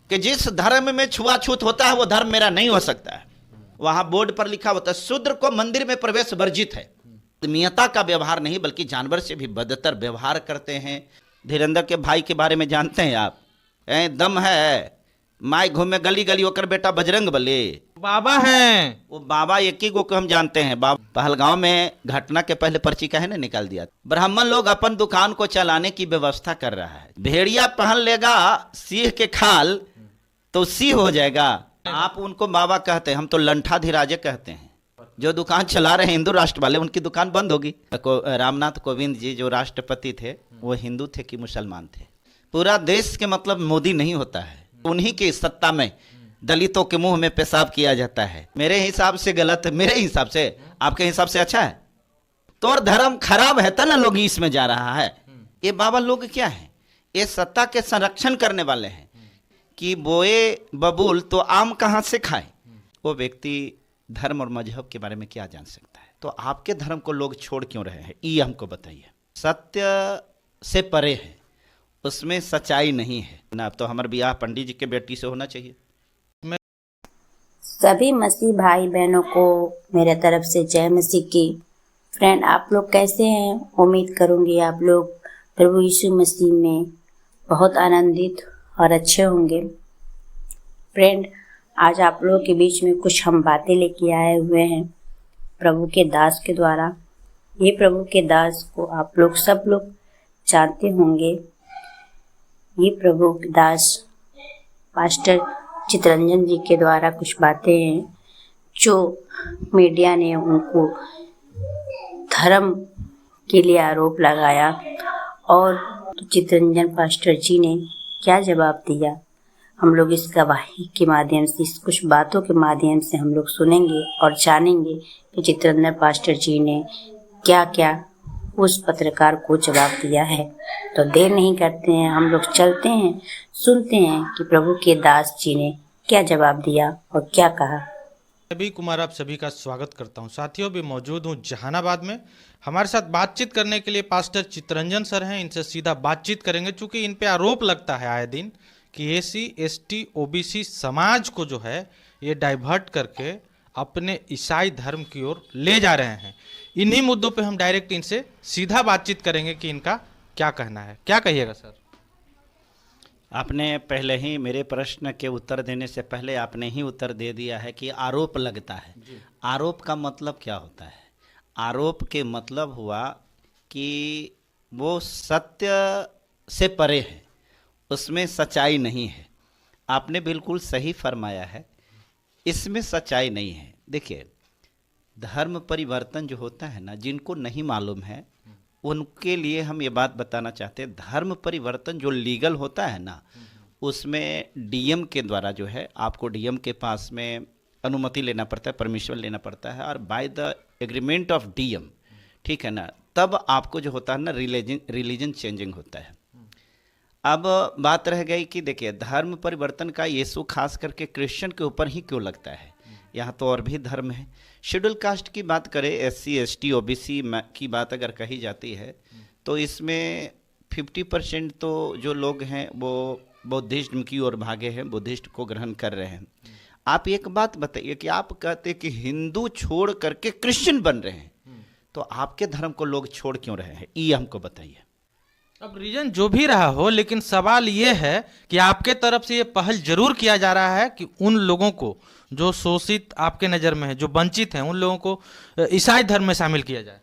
कि जिस धर्म में छुआछूत होता है वो धर्म मेरा नहीं हो सकता है। वहां बोर्ड पर लिखा होता है शूद्र को मंदिर में प्रवेश वर्जित है। आत्मीयता का व्यवहार नहीं बल्कि जानवर से भी बदतर व्यवहार करते हैं। धीरेन्द्र के भाई के बारे में जानते हैं आप? दम है माई घूमे गली गली होकर बेटा बजरंग बली बाबा हैं वो बाबा एक ही को हम जानते हैं। बाबा पहलगांव में घटना के पहले पर्ची का है ना निकाल दिया। ब्राह्मण लोग अपन दुकान को चलाने की व्यवस्था कर रहा है। भेड़िया पहन लेगा सिंह के खाल तो सिंह हो जाएगा। आप उनको बाबा कहते हैं, हम तो लंठा धीराजे कहते हैं। जो दुकान चला रहे हैं हिंदू राष्ट्र वाले उनकी दुकान बंद होगी। रामनाथ कोविंद जी जो राष्ट्रपति थे वो हिंदू थे कि मुसलमान थे? पूरा देश के मतलब मोदी नहीं होता है, उन्हीं की सत्ता में दलितों के मुंह में पेशाब किया जाता है। मेरे हिसाब से गलत है, मेरे हिसाब से, आपके हिसाब से अच्छा है? तो और धर्म खराब है ना लोग इसमें जा रहा है। ये बाबा लोग क्या है? ये सत्ता के संरक्षण करने वाले हैं कि बोए बबूल तो आम कहां से खाए। वो व्यक्ति धर्म और मजहब के बारे में क्या जान सकता है? तो आपके धर्म को लोग छोड़ क्यों रहे हैं ये हमको बताइए। सत्य से परे है, उसमें सच्चाई नहीं है ना। अब तो हमारे ब्याह पंडित जी के बेटी से होना चाहिए। सभी मसीह भाई बहनों को मेरे तरफ से जय मसीह की। फ्रेंड, आप लोग कैसे हैं? उम्मीद करूंगी आप लोग प्रभु यीशु मसीह में बहुत आनंदित और अच्छे होंगे। फ्रेंड, आज आप लोगों के बीच में कुछ हम बातें लेके आए हुए हैं प्रभु के दास के द्वारा। ये प्रभु के दास को आप लोग सब लोग जानते होंगे। ये प्रभु के दास पास्टर चितरंजन जी के द्वारा कुछ बातें हैं जो मीडिया ने उनको धर्म के लिए आरोप लगाया, और चितरंजन पास्टर जी ने क्या जवाब दिया हम लोग इस गवाही के माध्यम से, इस कुछ बातों के माध्यम से हम लोग सुनेंगे और जानेंगे कि चितरंजन पास्टर जी ने क्या क्या उस पत्रकार को जवाब दिया है। तो देर नहीं करते हैं, हम लोग चलते हैं, सुनते हैं कि प्रभु के दास जी ने क्या जवाब दिया और क्या कहा। अभी कुमार आप सभी का स्वागत करता हूं। साथियों, भी मौजूद हूं जहानाबाद में। हमारे साथ बातचीत करने के लिए पास्टर चितरंजन सर हैं। इनसे सीधा बातचीत करेंगे चूंकि इन पे आरोप लगता है आए दिन कि एसी एसटी ओबीसी समाज को जो है ये डाइवर्ट करके अपने ईसाई धर्म की ओर ले जा रहे हैं। इन्हीं मुद्दों पे हम डायरेक्ट इनसे सीधा बातचीत करेंगे कि इनका क्या कहना है। क्या कहिएगा सर? आपने पहले ही मेरे प्रश्न के उत्तर देने से पहले आपने ही उत्तर दे दिया है कि आरोप लगता है। आरोप का मतलब क्या होता है? आरोप के मतलब हुआ कि वो सत्य से परे है, उसमें सच्चाई नहीं है। आपने बिल्कुल सही फरमाया है, इसमें सच्चाई नहीं है। देखिए, धर्म परिवर्तन जो होता है ना, जिनको नहीं मालूम है उनके लिए हम ये बात बताना चाहते हैं। धर्म परिवर्तन जो लीगल होता है ना, उसमें डीएम के द्वारा जो है, आपको डीएम के पास में अनुमति लेना पड़ता है, परमिशन लेना पड़ता है, और by the agreement of DM, ठीक है ना, तब आपको जो होता है ना रिलीजन चेंजिंग होता है। अब बात रह गई कि देखिए, धर्म परिवर्तन का यीशु खास करके क्रिश्चियन के ऊपर ही क्यों लगता है? यहाँ तो और भी धर्म है। शेड्यूल कास्ट की बात करें, एससी एसटी ओबीसी की बात अगर कही जाती है तो इसमें 50% तो जो लोग हैं वो बौद्धिज्म की ओर भागे हैं, बुद्धिस्ट को ग्रहण कर रहे हैं। आप एक बात बताइए कि आप कहते कि हिंदू छोड़ करके क्रिश्चियन बन रहे हैं, तो आपके धर्म को लोग छोड़ क्यों रहे हैं ये हमको बताइए। अब रीजन जो भी रहा हो, लेकिन सवाल ये है कि आपके तरफ से ये पहल जरूर किया जा रहा है कि उन लोगों को जो शोषित आपके नज़र में है, जो वंचित हैं, उन लोगों को ईसाई धर्म में शामिल किया जाए।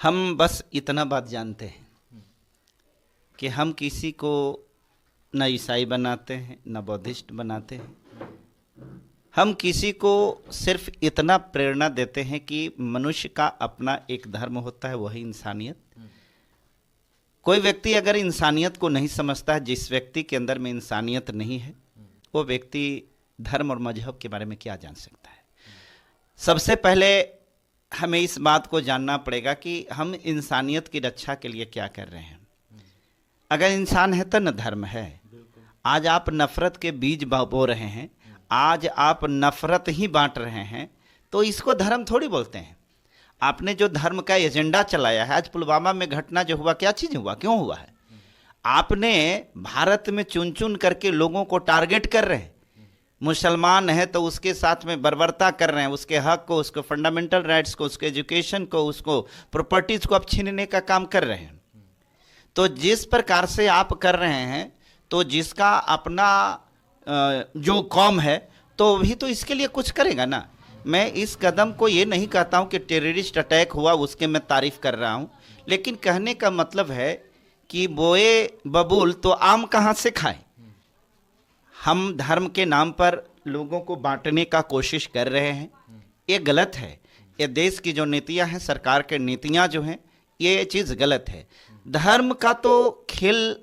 हम बस इतना बात जानते हैं कि हम किसी को न ईसाई बनाते हैं न बौद्धिस्ट बनाते हैं। हम किसी को सिर्फ इतना प्रेरणा देते हैं कि मनुष्य का अपना एक धर्म होता है, वही इंसानियत। कोई व्यक्ति अगर इंसानियत को नहीं समझता है, जिस व्यक्ति के अंदर में इंसानियत नहीं है, वो व्यक्ति धर्म और मजहब के बारे में क्या जान सकता है? सबसे पहले हमें इस बात को जानना पड़ेगा कि हम इंसानियत की रक्षा के लिए क्या कर रहे हैं। अगर इंसान है तो न धर्म है। आज आप नफरत के बीज बो रहे हैं, आज आप नफरत ही बांट रहे हैं, तो इसको धर्म थोड़ी बोलते हैं। आपने जो धर्म का एजेंडा चलाया है, आज पुलवामा में घटना जो हुआ, क्या चीज़ हुआ, क्यों हुआ है? आपने भारत में चुन चुन करके लोगों को टारगेट कर रहे हैं। मुसलमान है तो उसके साथ में बर्बरता कर रहे हैं, उसके हक को, उसको फंडामेंटल राइट्स को, उसके एजुकेशन को, उसको प्रॉपर्टीज को आप छीनने का काम कर रहे हैं। तो जिस प्रकार से आप कर रहे हैं, तो जिसका अपना जो कौम है तो भी तो इसके लिए कुछ करेगा ना। मैं इस कदम को ये नहीं कहता हूँ कि टेररिस्ट अटैक हुआ उसके मैं तारीफ कर रहा हूँ, लेकिन कहने का मतलब है कि बोए बबूल तो आम कहाँ से खाए। हम धर्म के नाम पर लोगों को बांटने का कोशिश कर रहे हैं, ये गलत है। ये देश की जो नीतियां हैं, सरकार के नीतियां जो हैं, ये चीज़ गलत है। धर्म का तो खेल,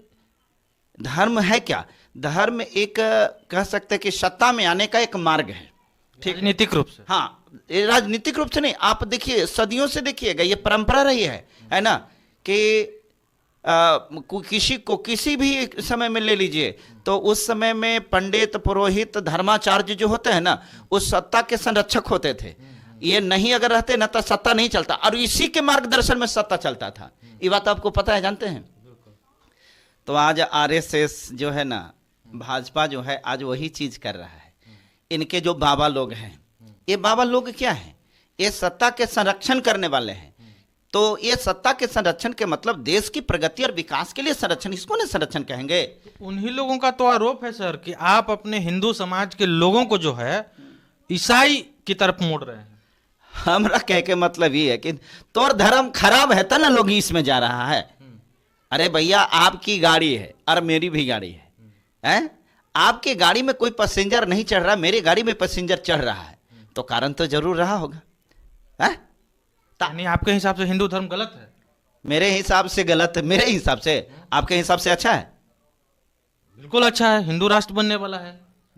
धर्म है क्या? धर्म एक कह सकते हैं कि सत्ता में आने का एक मार्ग है, ठीक, राजनीतिक रूप से। हाँ, ये राजनीतिक रूप से नहीं। आप देखिए, सदियों से देखिएगा, ये परंपरा रही है ना, कि किसी को किसी भी समय में ले लीजिए तो उस समय में पंडित, पुरोहित, धर्माचार्य जो होते हैं ना, उस सत्ता के संरक्षक होते थे। ये नहीं अगर रहते ना तो सत्ता नहीं चलता, और इसी के मार्गदर्शन में सत्ता चलता था। ये बात आपको पता है, जानते हैं। तो आज आरएसएस जो है ना, भाजपा जो है, आज वही चीज कर रहा है। इनके जो बाबा लोग हैं, ये बाबा लोग क्या हैं? ये सत्ता के संरक्षण करने वाले हैं। तो ये सत्ता के संरक्षण के मतलब देश की प्रगति और विकास के लिए संरक्षण, इसको नहीं संरक्षण कहेंगे। उन्हीं लोगों का तो आरोप है सर कि आप अपने हिंदू समाज के लोगों को जो है ईसाई की तरफ मोड़ रहे हैं। हमरा कह के मतलब ये है कि तोर धर्म खराब है, ना लोग इसमें जा रहा है। अरे भैया, आपकी गाड़ी है और मेरी भी गाड़ी है, आपके गाड़ी में कोई पैसेंजर नहीं चढ़ रहा, मेरी गाड़ी में पैसेंजर चढ़ रहा है, तो कारण तो जरूर रहा होगा, है? यानी आपके हिसाब से हिंदू धर्म गलत है? मेरे हिसाब से गलत है, मेरे हिसाब से। आपके हिसाब से अच्छा है? बिल्कुल अच्छा है। हिंदू राष्ट्र बनने वाला है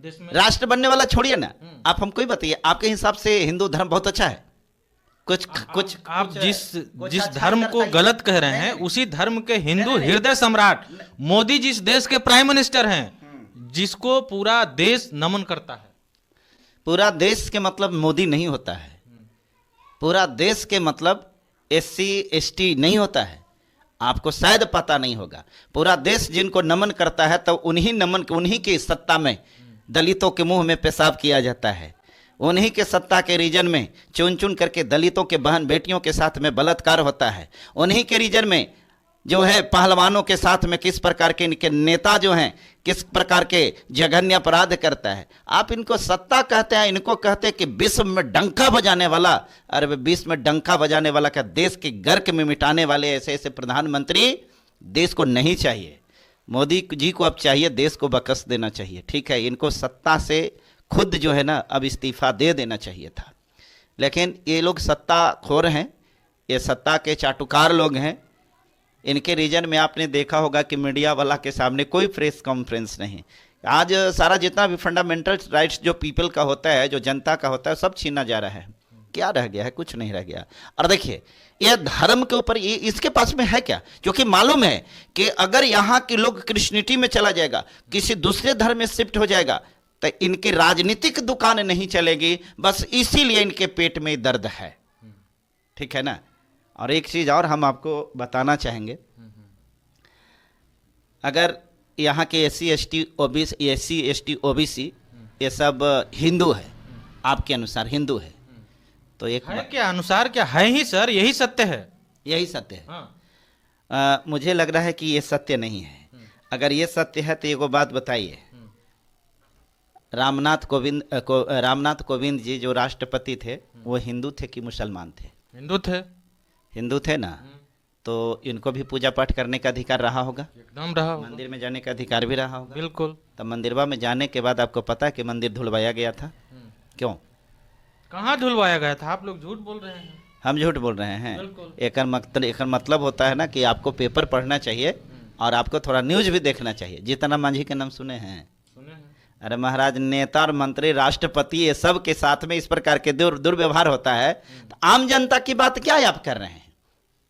देश में। राष्ट्र बनने वाला छोड़िए ना, आप हमको ही बताइए, आपके हिसाब से हिंदू धर्म बहुत अच्छा है? कुछ आप जिस धर्म को गलत कह रहे हैं, उसी धर्म के हिंदू हृदय सम्राट मोदी जिस देश के प्राइम मिनिस्टर हैं, जिसको पूरा देश नमन करता है। पूरा देश के मतलब मोदी नहीं होता है, पूरा देश के मतलब SC ST नहीं होता है। आपको शायद पता नहीं होगा। पूरा देश जिनको नमन करता है, तो उन्हीं की सत्ता में दलितों के मुंह में पेशाब किया जाता है। उन्हीं के सत्ता के रीजन में चुन चुन करके दलितों के बहन बेटियों के साथ में बलात्कार होता है। उन्हीं के रीजन में जो है पहलवानों के साथ में किस प्रकार के इनके नेता जो हैं, किस प्रकार के जघन्य अपराध करता है। आप इनको सत्ता कहते हैं, इनको कहते हैं कि विश्व में डंका बजाने वाला। अरे विश्व में डंका बजाने वाला क्या, देश के गर्क में मिटाने वाले ऐसे ऐसे प्रधानमंत्री देश को नहीं चाहिए। मोदी जी को अब चाहिए देश को बकस देना चाहिए, ठीक है। इनको सत्ता से खुद जो है ना अब इस्तीफा दे देना चाहिए था। लेकिन ये लोग सत्ता खोर हैं, ये सत्ता के चाटुकार लोग हैं। इनके रीजन में आपने देखा होगा कि मीडिया वाला के सामने कोई प्रेस कॉन्फ्रेंस नहीं। आज सारा जितना भी फंडामेंटल राइट्स जो पीपल का होता है, जो जनता का होता है, सब छीना जा रहा है। क्या रह गया है? कुछ नहीं रह गया। और देखिए, यह धर्म के ऊपर ये इसके पास में है क्या? क्योंकि मालूम है कि अगर यहाँ के लोग क्रिश्चियनिटी में चला जाएगा, किसी दूसरे धर्म में शिफ्ट हो जाएगा, तो इनकी राजनीतिक दुकान नहीं चलेगी। बस इसीलिए इनके पेट में दर्द है, ठीक है ना। और एक चीज और हम आपको बताना चाहेंगे, अगर यहाँ के SC ST OBC ये सब हिंदू है, आपके अनुसार हिंदू है, तो एक है क्या अनुसार क्या है ही सर, यही सत्य है। यही सत्य है। हाँ। मुझे लग रहा है कि ये सत्य नहीं है। अगर ये सत्य है तो एगो बात बताइए, रामनाथ कोविंद जी जो राष्ट्रपति थे, वो हिंदू थे कि मुसलमान थे? हिंदू थे ना। तो इनको भी पूजा पाठ करने का अधिकार रहा होगा, एकदम रहा होगा। मंदिर में जाने का अधिकार भी रहा होगा। बिल्कुल। तब मंदिरवा में जाने के बाद आपको पता है कि मंदिर धुलवाया गया था? क्यों? कहाँ धुलवाया गया था? आप लोग झूठ बोल रहे हैं। हम झूठ बोल रहे हैं? बिल्कुल। एक मतलब होता है ना कि आपको पेपर पढ़ना चाहिए और आपको थोड़ा न्यूज भी देखना चाहिए। जीतन राम मांझी के नाम सुने हैं? अरे महाराज, नेता और मंत्री, राष्ट्रपति, ये सब के साथ में इस प्रकार के दुर्व्यवहार होता है, तो आम जनता की बात क्या आप कर रहे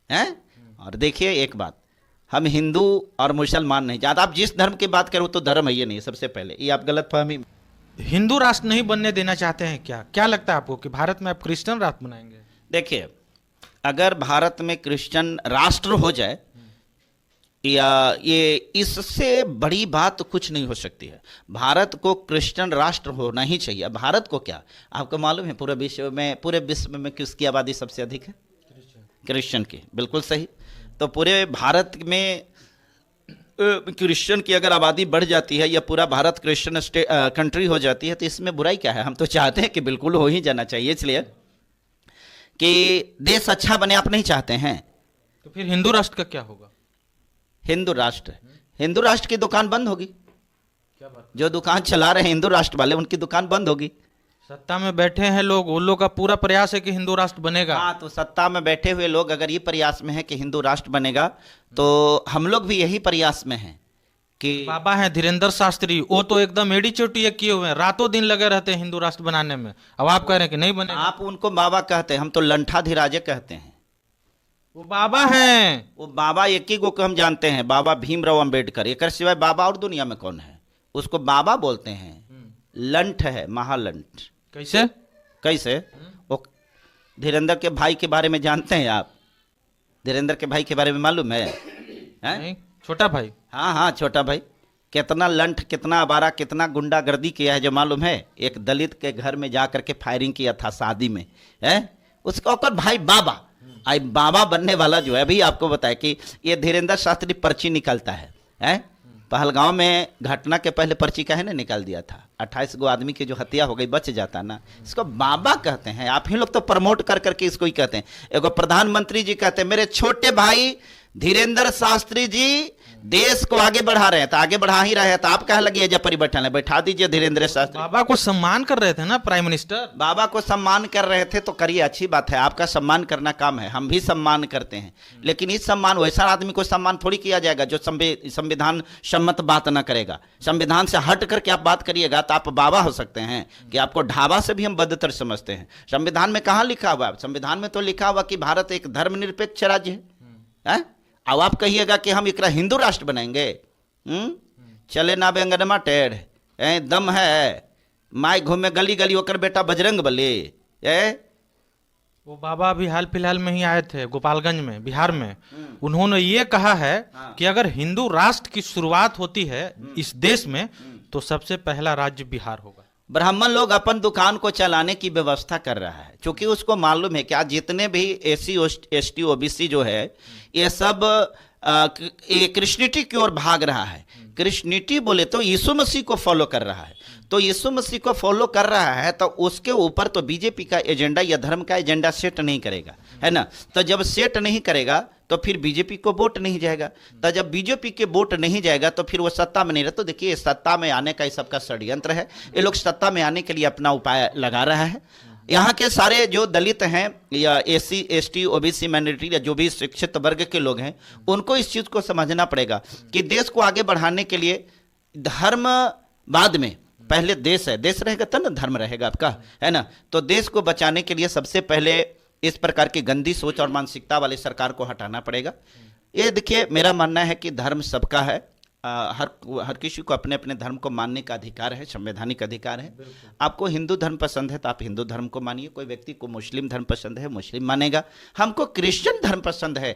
हैं? और देखिए एक बात, हम हिंदू और मुसलमान नहीं जानते। आप जिस धर्म की बात करो तो धर्म है ये नहीं, सबसे पहले ये आप गलत फहमी। हिंदू राष्ट्र नहीं बनने देना चाहते हैं क्या लगता है आपको कि भारत में आप क्रिश्चियन राष्ट्र बनाएंगे? देखिए, अगर भारत में क्रिश्चियन राष्ट्र हो जाए या ये इससे बड़ी बात तो कुछ नहीं हो सकती है। भारत को क्रिश्चियन राष्ट्र होना ही चाहिए। भारत को क्या, आपको मालूम है पूरे विश्व में किसकी आबादी सबसे अधिक है? क्रिश्चियन की। बिल्कुल सही। तो पूरे भारत में क्रिश्चियन की अगर आबादी बढ़ जाती है या पूरा भारत क्रिश्चियन कंट्री हो जाती है तो इसमें बुराई क्या है? हम तो चाहते हैं कि बिल्कुल हो ही जाना चाहिए, इसलिए कि देश अच्छा बने। आप नहीं चाहते हैं तो फिर हिंदू राष्ट्र का क्या होगा? हिंदू राष्ट्र की दुकान बंद होगी। क्या बात? जो दुकान चला रहे हैं हिंदू राष्ट्र वाले, उनकी दुकान बंद होगी। सत्ता में बैठे हैं लोग, उन लोग का पूरा प्रयास है कि हिंदू राष्ट्र बनेगा। हाँ, तो सत्ता में बैठे हुए लोग अगर ये प्रयास में है कि हिंदू राष्ट्र बनेगा, तो हम लोग भी यही प्रयास में हैं कि बाबा हैं धीरेन्द्र शास्त्री, वो तो एकदम एड़ी चोटी किए हुए हैं, रातों दिन लगे रहते हैं हिंदू राष्ट्र बनाने में। अब आप कह रहे हैं कि नहीं बने? आप उनको बाबा कहते हैं, हम तो लंठा धीराजे कहते हैं। वो बाबा हैं। वो बाबा एक ही को हम जानते हैं, बाबा भीमराव अंबेडकर। एक सिवाय बाबा और दुनिया में कौन है? उसको बाबा बोलते हैं। लंठ है, महालंठ। कैसे? कैसे? वो धीरेन्द्र के भाई के बारे में जानते हैं आप? धीरेन्द्र के भाई के बारे में मालूम है? नहीं, छोटा भाई। हाँ हाँ, छोटा भाई। कितना लंठ, कितना आवारा, कितना गुंडागर्दी किया है जो मालूम है? एक दलित के घर में जा करके फायरिंग किया था शादी में, है उसका ओकर भाई बाबा। आई बाबा बनने वाला जो है, अभी आपको बताया कि ये धीरेन्द्र शास्त्री पर्ची निकालता है? पहलगांव में घटना के पहले पर्ची का है ना निकाल दिया था। 28 गो आदमी की जो हत्या हो गई, बच जाता ना। इसको बाबा कहते हैं। आप ही लोग तो प्रमोट कर करके इसको ही कहते हैं। एगो प्रधानमंत्री जी कहते हैं मेरे छोटे भाई धीरेन्द्र शास्त्री जी देश को आगे बढ़ा रहे हैं, तो आगे बढ़ा ही रहे हैं, तो आप कह लगे जब परिवर्तन है, बैठा दीजिए धीरेन्द्र शास्त्री। बाबा को सम्मान कर रहे थे ना प्राइम मिनिस्टर। बाबा को सम्मान कर रहे थे तो करिए, अच्छी बात है, आपका सम्मान करना काम है, हम भी सम्मान करते हैं। लेकिन इस सम्मान, वैसा आदमी को सम्मान थोड़ी किया जाएगा जो संविधान सम्मत बात ना करेगा। संविधान से हट करके आप बात करिएगा तो आप बाबा हो सकते हैं कि आपको ढाबा से भी हम बदतर समझते हैं। संविधान में कहाँ लिखा हुआ है? संविधान में तो लिखा हुआ कि भारत एक धर्मनिरपेक्ष राज्य है। अब आप कहिएगा कि हम एकरा हिंदू राष्ट्र बनाएंगे? चले ना बेंगनमा टेढ़ दम है, माई घूमे गली गली होकर बेटा बजरंग बली। वो बाबा अभी हाल फिलहाल में ही आए थे गोपालगंज में, बिहार में। उन्होंने ये कहा है कि अगर हिंदू राष्ट्र की शुरुआत होती है इस देश में तो सबसे पहला राज्य बिहार होगा। ब्राह्मण लोग अपन दुकान को चलाने की व्यवस्था कर रहा है, क्योंकि उसको मालूम है कि आज जितने भी एसी एसटी ओबीसी जो है ये सब क्रिश्चियनिटी की ओर भाग रहा है। क्रिश्चियनिटी बोले तो यीशु मसीह को फॉलो कर रहा है। तो यीशु मसीह को फॉलो कर रहा है तो उसके ऊपर तो बीजेपी का एजेंडा या धर्म का एजेंडा सेट नहीं करेगा, है ना। तो जब सेट नहीं करेगा तो फिर बीजेपी को वोट नहीं जाएगा। तो जब बीजेपी के वोट नहीं जाएगा तो फिर वो सत्ता में नहीं रहता। तो देखिए, सत्ता में आने का ये सबका षड्यंत्र है। ये लोग सत्ता में आने के लिए अपना उपाय लगा रहा है। यहाँ के सारे जो दलित हैं या एसी एसटी ओबीसी माइनॉरिटी या जो भी शिक्षित वर्ग के लोग हैं, उनको इस चीज़ को समझना पड़ेगा कि देश को आगे बढ़ाने के लिए धर्म बाद में, पहले देश है। देश रहेगा तब ना धर्म रहेगा आपका, है ना। तो देश को बचाने के लिए सबसे पहले इस प्रकार की गंदी सोच और मानसिकता वाली सरकार को हटाना पड़ेगा। ये देखिए, मेरा मानना है कि धर्म सबका है। हर किसी को अपने अपने धर्म को मानने का अधिकार है, संवैधानिक अधिकार है। आपको हिंदू धर्म पसंद है तो आप हिंदू धर्म को मानिए। कोई व्यक्ति को मुस्लिम धर्म पसंद है, मुस्लिम मानेगा। हमको क्रिश्चियन धर्म पसंद है,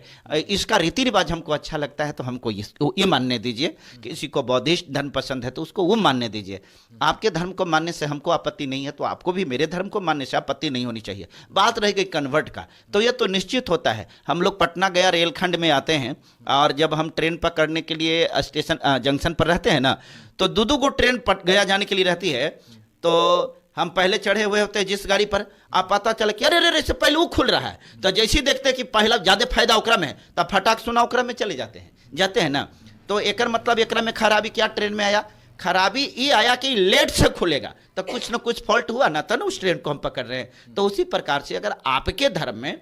इसका रीति रिवाज हमको अच्छा लगता है तो हमको ये मानने दीजिए। किसी को बौद्धिस्ट धर्म पसंद है तो उसको वो मानने दीजिए। आपके धर्म को मानने से हमको आपत्ति नहीं है, तो आपको भी मेरे धर्म को मानने से आपत्ति नहीं होनी चाहिए। बात रह गई कन्वर्ट का, तो ये तो निश्चित होता है। हम लोग पटना गया रेलखंड में आते हैं और जब हम ट्रेन पकड़ने के लिए स्टेशन जंक्शन पर रहते हैं ना, तो दो को ट्रेन गया जाने के लिए रहती है। तो हम पहले चढ़े हुए होते हैं जिस गाड़ी पर, आप पता चले कि अरे अरे से पहले वो खुल रहा है, तो जैसे ही देखते हैं कि पहला ज्यादा फायदा ओकरा में है तब फटाक सुना ओकरा में चले जाते हैं ना। तो एकर मतलब एकरा में खराबी क्या ट्रेन में आया? खराबी ये आया कि लेट से खुलेगा, तो कुछ ना कुछ फॉल्ट हुआ ना, तो ना उस ट्रेन को हम पकड़ रहे हैं। तो उसी प्रकार से अगर आपके धर्म में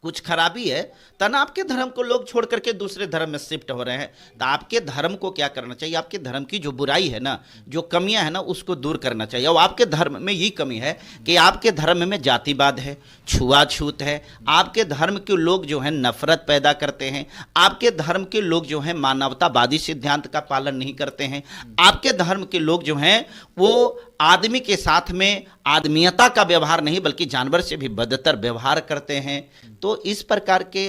कुछ खराबी है तो ना आपके धर्म को लोग छोड़ करके दूसरे धर्म में शिफ्ट हो रहे हैं। तो आपके धर्म को क्या करना चाहिए? आपके धर्म की जो बुराई है ना, जो कमियां है ना, उसको दूर करना चाहिए। और आपके धर्म में ये कमी है कि आपके धर्म में जातिवाद है, छुआछूत है। आपके धर्म के लोग जो है नफरत पैदा करते हैं। आपके धर्म के लोग जो है मानवतावादी सिद्धांत का पालन नहीं करते हैं। आपके धर्म के लोग जो हैं वो आदमी के साथ में आदमीयता का व्यवहार नहीं बल्कि जानवर से भी बदतर व्यवहार करते हैं। तो इस प्रकार के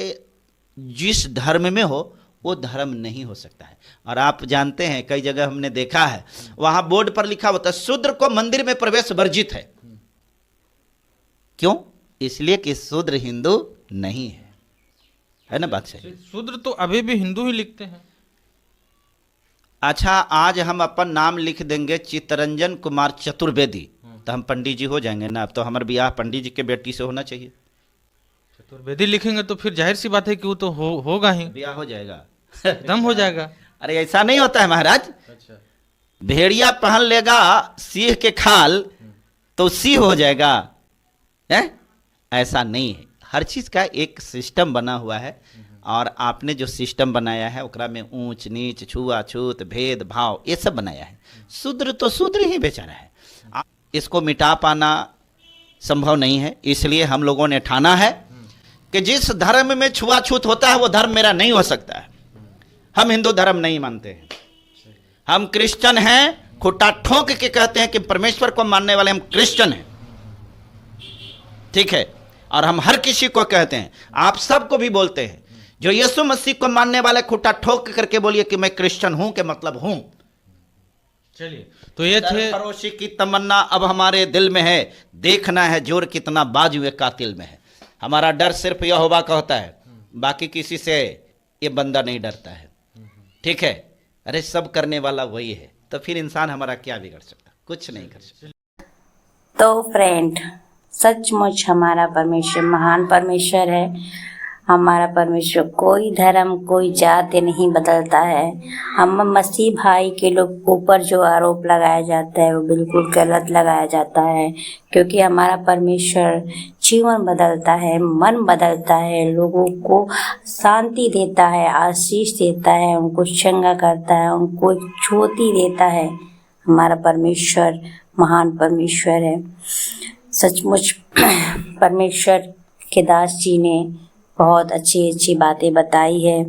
जिस धर्म में हो वो धर्म नहीं हो सकता है। और आप जानते हैं कई जगह हमने देखा है वहां बोर्ड पर लिखा होता है शूद्र को मंदिर में प्रवेश वर्जित है। क्यों? इसलिए कि शूद्र हिंदू नहीं है ना? बात सही। शूद्र तो अभी भी हिंदू ही लिखते हैं। अच्छा, आज हम अपन नाम लिख देंगे चित्तरंजन कुमार चतुर्वेदी, तो हम पंडित जी हो जाएंगे ना? अब तो हमारा ब्याह पंडित जी के बेटी से होना चाहिए। चतुर्वेदी लिखेंगे तो फिर जाहिर सी बात है कि वो तो होगा ही, ब्याह हो जाएगा, एकदम हो जाएगा। अरे ऐसा नहीं होता है महाराज। अच्छा, भेड़िया पहन लेगा सिंह के खाल तो सिंह हो जाएगा है? ऐसा नहीं है। हर चीज का एक सिस्टम बना हुआ है और आपने जो सिस्टम बनाया है ओकरा में ऊंच नीच छुआछूत भेद भाव ये सब बनाया है। शूद्र तो शूद्र ही बेचारा है। इसको मिटा पाना संभव नहीं है। इसलिए हम लोगों ने ठाना है कि जिस धर्म में छुआछूत होता है वो धर्म मेरा नहीं हो सकता है। हम हिंदू धर्म नहीं मानते हैं। हम क्रिश्चियन हैं, खुट्टा ठोक के कहते हैं कि परमेश्वर को मानने वाले हम क्रिश्चियन हैं, ठीक है। और हम हर किसी को कहते हैं, आप सबको भी बोलते हैं, जो यीशु मसीह को मानने वाले खुट्टा ठोक करके बोलिए कि मैं क्रिश्चियन हूं के मतलब हूं। चलिए, तो ये थे फरोशी की तमन्ना अब हमारे दिल में है, देखना है जोर कितना बाजुए कातिल में है। हमारा डर सिर्फ यहोवा का होता है, बाकी किसी से ये बंदा नहीं डरता है, ठीक है। अरे सब करने वाला वही है, तो फिर इंसान हमारा क्या बिगड़ सकता? कुछ नहीं कर सकता। तो फ्रेंड, सचमुच हमारा परमेश्वर महान परमेश्वर है। हमारा परमेश्वर कोई धर्म कोई जाति नहीं बदलता है। हम मसीह भाई के लोग ऊपर जो आरोप लगाया जाता है वो बिल्कुल गलत लगाया जाता है, क्योंकि हमारा परमेश्वर जीवन बदलता है, मन बदलता है, लोगों को शांति देता है, आशीष देता है, उनको चंगा करता है, उनको ज्योति देता है। हमारा परमेश्वर महान परमेश्वर है। सचमुच परमेश्वर के दास जी ने बहुत अच्छी अच्छी बातें बताई है।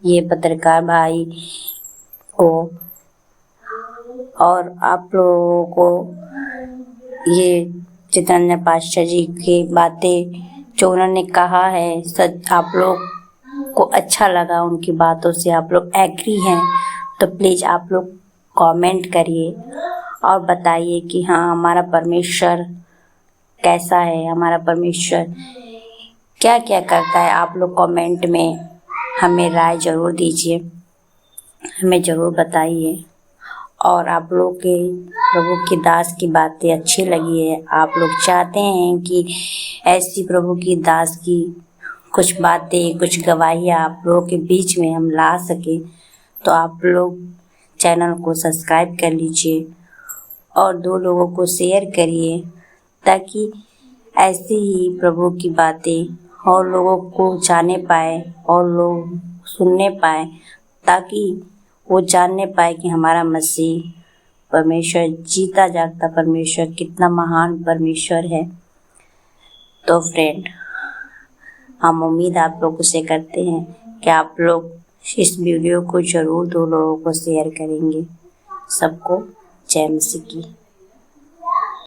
ये पत्रकार भाई को और आप लोगों को ये चित्तरंजन पास्टर जी की बातें जो उन्होंने कहा है, सच आप लोग को अच्छा लगा उनकी बातों से, आप लोग एग्री हैं, तो प्लीज़ आप लोग कमेंट करिए और बताइए कि हाँ हमारा परमेश्वर कैसा है, हमारा परमेश्वर क्या क्या करता है। आप लोग कमेंट में हमें राय ज़रूर दीजिए, हमें ज़रूर बताइए। और आप लोग के प्रभु की दास की बातें अच्छी लगी है, आप लोग चाहते हैं कि ऐसी प्रभु की दास की कुछ बातें कुछ गवाहियाँ आप लोगों के बीच में हम ला सकें, तो आप लोग चैनल को सब्सक्राइब कर लीजिए और 2 लोगों को शेयर करिए, ताकि ऐसी ही प्रभु की बातें और लोगों को जाने पाए और लोग सुनने पाए, ताकि वो जानने पाए कि हमारा मसीह परमेश्वर जीता जागता परमेश्वर कितना महान परमेश्वर है। तो फ्रेंड, हम उम्मीद आप लोगों से करते हैं कि आप लोग इस वीडियो को ज़रूर 2 लोगों को शेयर करेंगे। सबको जय मसीह की।